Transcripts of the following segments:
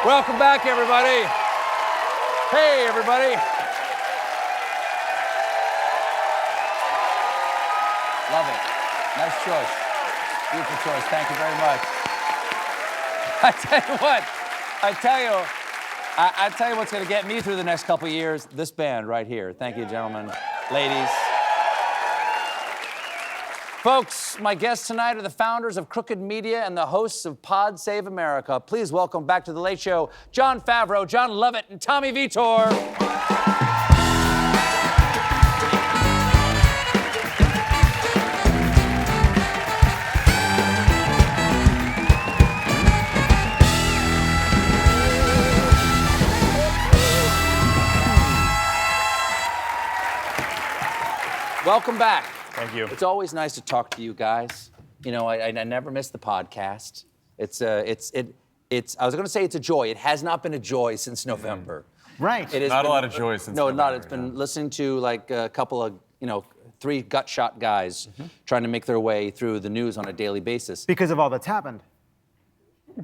Welcome back, everybody. Hey, everybody. Love it. Nice choice. Beautiful choice. Thank you very much. I tell you what. I tell you what's going to get me through the next couple of years. This band right here. Thank you, gentlemen, ladies. Folks, my guests tonight are the founders of Crooked Media and the hosts of Pod Save America. Please welcome back to The Late Show, Jon Favreau, Jon Lovett, and Tommy Vietor. Welcome back. Thank you. It's always nice to talk to you guys. You know, I never miss the podcast. I was going to say it's a joy. It has not been a joy since November. Right. It has Not been, a lot of joy since No, November, not. It's been listening to like a couple of, 3 gut-shot guys trying to make their way through the news on a daily basis. Because of all that's happened.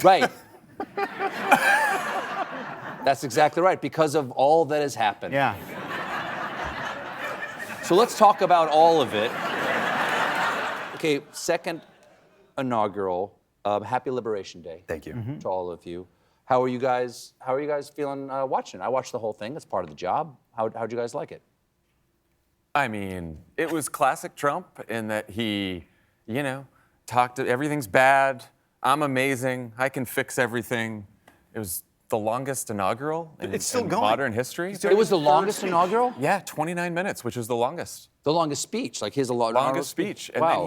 Right. That's exactly right. Because of all that has happened. Yeah. So let's talk about all of it. Okay, second inaugural. Happy Liberation Day. Thank you. To all of you. How are you guys feeling watching? I watched the whole thing. It's part of the job. How'd you guys like it? I mean, it was classic Trump in that he, talked to everything's bad. I'm amazing. I can fix everything. It was the longest inaugural in modern history. It was the longest inaugural? Yeah, 29 minutes, which was the longest. The longest speech, like his Longest speech. And wow.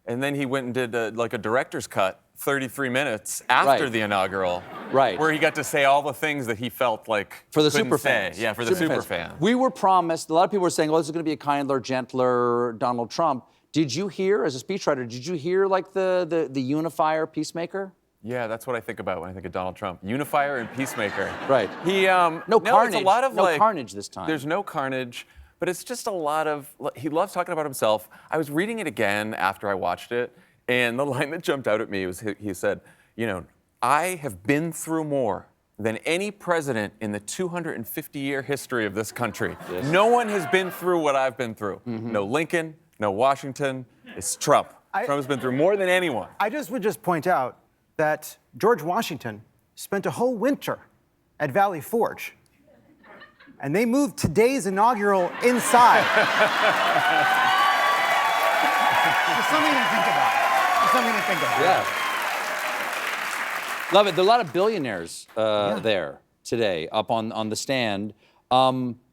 then he went and did a director's cut, 33 minutes after the inaugural. Right. Where he got to say all the things that he felt like for the couldn't super say. fans. Yeah, for the super fans. We were promised, a lot of people were saying, this is going to be a kinder, gentler Donald Trump. Did you hear, as a speechwriter, did you hear like the unifier, peacemaker? Yeah, that's what I think about when I think of Donald Trump. Unifier and peacemaker. Right. He no carnage. It's a lot of carnage this time. There's no carnage, but it's just a lot of. He loves talking about himself. I was reading it again after I watched it, and the line that jumped out at me was he said, I have been through more than any president in the 250-year history of this country. Yes. No one has been through what I've been through. Mm-hmm. No Lincoln, no Washington. It's Trump. Trump has been through more than anyone. I would point out that George Washington spent a whole winter at Valley Forge. And they moved today's inaugural inside. Just something to think about. Yeah. Love it. There are a lot of billionaires there today up on the stand.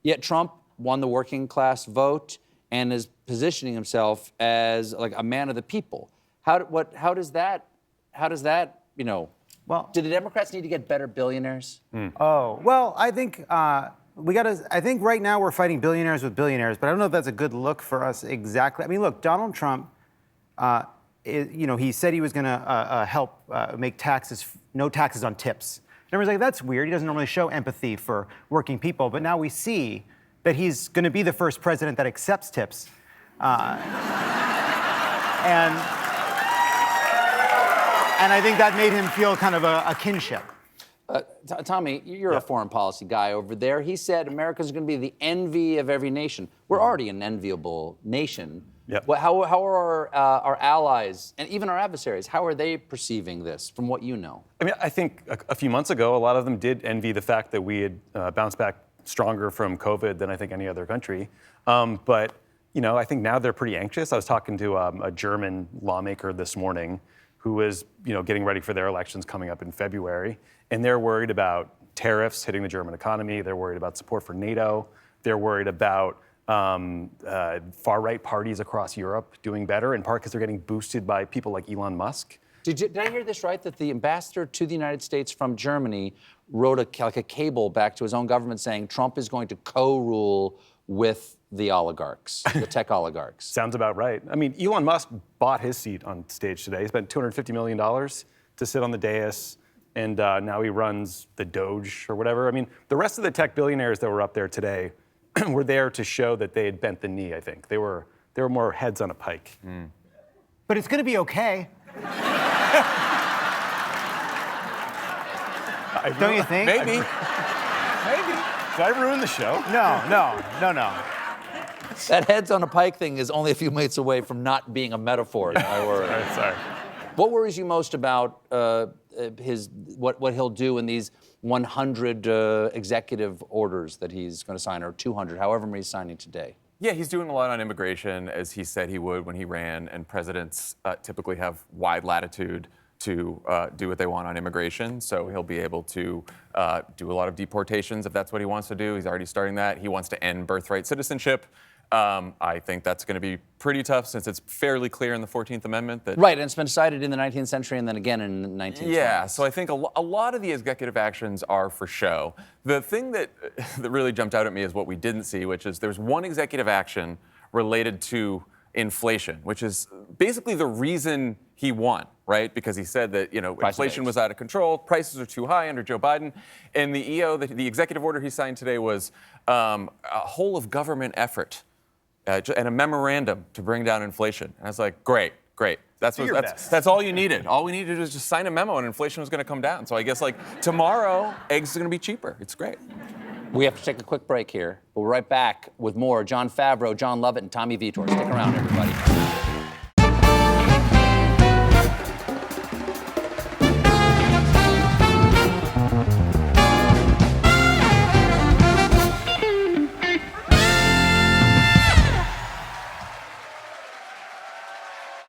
Yet Trump won the working class vote and is positioning himself as like a man of the people. How does that, Well, do the Democrats need to get better billionaires? Oh, well, I think I think right now we're fighting billionaires with billionaires, but I don't know if that's a good look for us exactly. I mean, look, Donald Trump, he said he was going to help make no taxes on tips. And everyone's like, that's weird. He doesn't normally show empathy for working people, but now we see that he's going to be the first president that accepts tips. And I think that made him feel kind of a kinship. Tommy, you're a foreign policy guy over there. He said America's going to be the envy of every nation. We're already an enviable nation. Yep. How are our allies and even our adversaries, how are they perceiving this from what you know? I mean, I think a few months ago, a lot of them did envy the fact that we had bounced back stronger from COVID than I think any other country. But I think now they're pretty anxious. I was talking to a German lawmaker this morning who was, getting ready for their elections coming up in February, and they're worried about tariffs hitting the German economy. They're worried about support for NATO. They're worried about far-right parties across Europe doing better, in part because they're getting boosted by people like Elon Musk. Did I hear this right, that the ambassador to the United States from Germany wrote a cable back to his own government saying Trump is going to co-rule with the oligarchs, the tech oligarchs? Sounds about right. I mean, Elon Musk bought his seat on stage today. He spent $250 million to sit on the dais, and now he runs the Doge or whatever. I mean, the rest of the tech billionaires that were up there today were there to show that they had bent the knee, I think. They were more heads on a pike. Mm. But it's going to be okay. Don't you think? Maybe. Did I ruin the show? No. That heads on a pike thing is only a few minutes away from not being a metaphor. Is my worry. Sorry. What worries you most about what he'll do in these 100 executive orders that he's going to sign, or 200, however many he's signing today? Yeah, he's doing a lot on immigration, as he said he would when he ran, and presidents typically have wide latitude to do what they want on immigration, so he'll be able to do a lot of deportations if that's what he wants to do. He's already starting that. He wants to end birthright citizenship. I think that's going to be pretty tough, since it's fairly clear in the 14th Amendment that... Right, and it's been cited in the 19th century and then again in the 1920s. Yeah, so I think a lot of the executive actions are for show. The thing that really jumped out at me is what we didn't see, which is there's one executive action related to inflation, which is basically the reason he won, right? Because he said that, inflation was out of control, prices are too high under Joe Biden, and the executive order he signed today was a whole of government effort and a memorandum to bring down inflation. And I was like, great. That's all you needed. All we needed to do was just sign a memo and inflation was going to come down. So I guess tomorrow, eggs are going to be cheaper. It's great. We have to take a quick break here. We'll be right back with more Jon Favreau, Jon Lovett, and Tommy Vietor. Stick around, everybody.